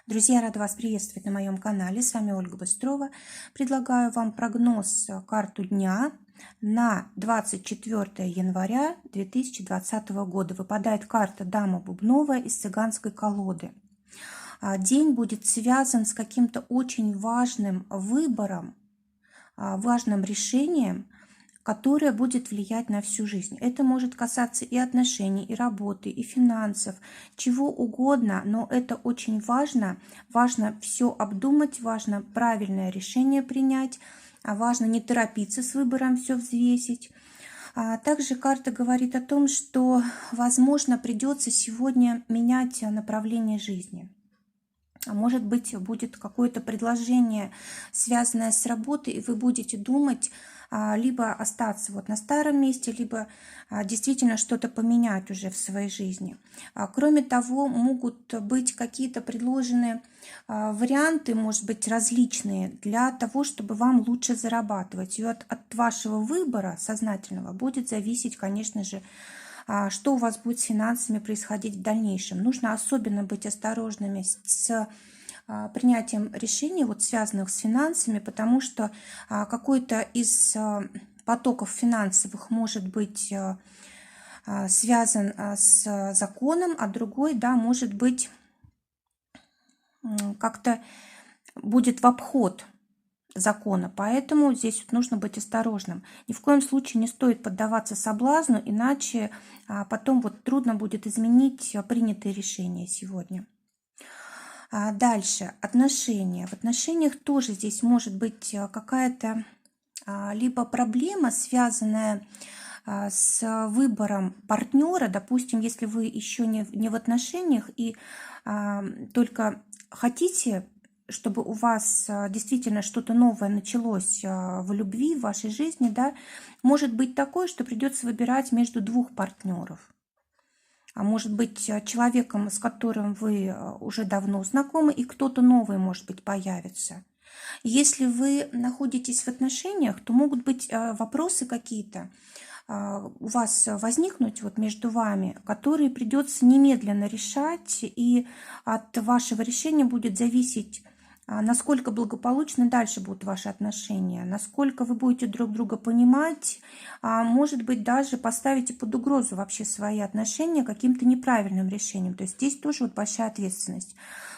Друзья, рада вас приветствовать на моем канале. С вами Ольга Быстрова. Предлагаю вам прогноз карту дня на 24 января 2020 года. Выпадает карта Дама Бубновая из цыганской колоды. День будет связан с каким-то очень важным выбором, важным решением, которое будет влиять на всю жизнь. Это может касаться и отношений, и работы, и финансов, чего угодно, но это очень важно. Важно все обдумать, важно правильное решение принять, важно не торопиться с выбором, все взвесить. Также карта говорит о том, что, возможно, придется сегодня менять направление жизни. Может быть, будет какое-то предложение, связанное с работой, и вы будете думать, либо остаться вот на старом месте, либо действительно что-то поменять уже в своей жизни. Кроме того, могут быть какие-то предложенные варианты, может быть, различные, для того, чтобы вам лучше зарабатывать. И от вашего выбора сознательного будет зависеть, конечно же, что у вас будет с финансами происходить в дальнейшем. Нужно особенно быть осторожными с принятием решений, вот связанных с финансами, потому что какой-то из потоков финансовых может быть связан с законом, а другой, да, может быть, как-то будет в обход закона, поэтому здесь нужно быть осторожным. Ни в коем случае не стоит поддаваться соблазну, иначе потом вот трудно будет изменить принятые решения сегодня. Дальше отношения. В отношениях тоже здесь может быть какая-то либо проблема, связанная с выбором партнера, допустим, если вы еще не в отношениях и только хотите, чтобы у вас действительно что-то новое началось в любви, в вашей жизни, да, может быть такое, что придется выбирать между двух партнеров. А может быть человеком, с которым вы уже давно знакомы, и кто-то новый, может быть, появится. Если вы находитесь в отношениях, то могут быть вопросы какие-то у вас возникнуть вот между вами, которые придется немедленно решать, и от вашего решения будет зависеть, насколько благополучно дальше будут ваши отношения, насколько вы будете друг друга понимать, может быть, даже поставите под угрозу вообще свои отношения каким-то неправильным решением. То есть здесь тоже вот большая ответственность.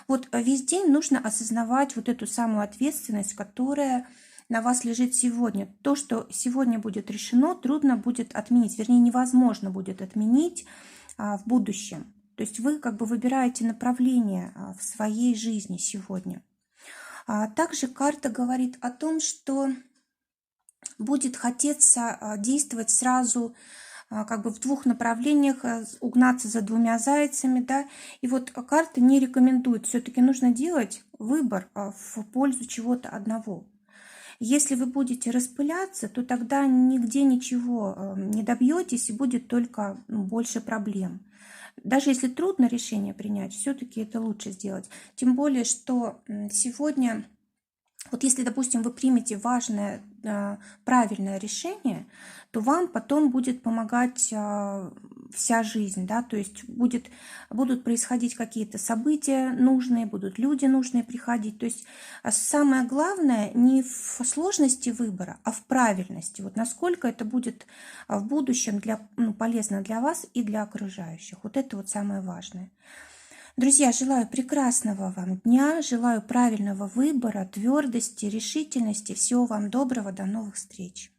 Вот весь день нужно осознавать вот эту самую ответственность, которая на вас лежит сегодня. То, что сегодня будет решено, трудно будет отменить, вернее, невозможно будет отменить в будущем. То есть вы как бы выбираете направление в своей жизни сегодня. Также карта говорит о том, что будет хотеться действовать сразу как бы в двух направлениях, угнаться за двумя зайцами, да, и вот карта не рекомендует, все-таки нужно делать выбор в пользу чего-то одного. Если вы будете распыляться, то тогда нигде ничего не добьетесь и будет только больше проблем. Даже если трудно решение принять, все-таки это лучше сделать. Тем более, что сегодня, вот если, допустим, вы примете важное, правильное решение, то вам потом будет помогать вся жизнь, да, то есть будут происходить какие-то события нужные, будут люди нужные приходить. То есть самое главное не в сложности выбора, а в правильности. Вот насколько это будет в будущем полезно для вас и для окружающих. Вот это вот самое важное. Друзья, желаю прекрасного вам дня, желаю правильного выбора, твердости, решительности. Всего вам доброго, до новых встреч.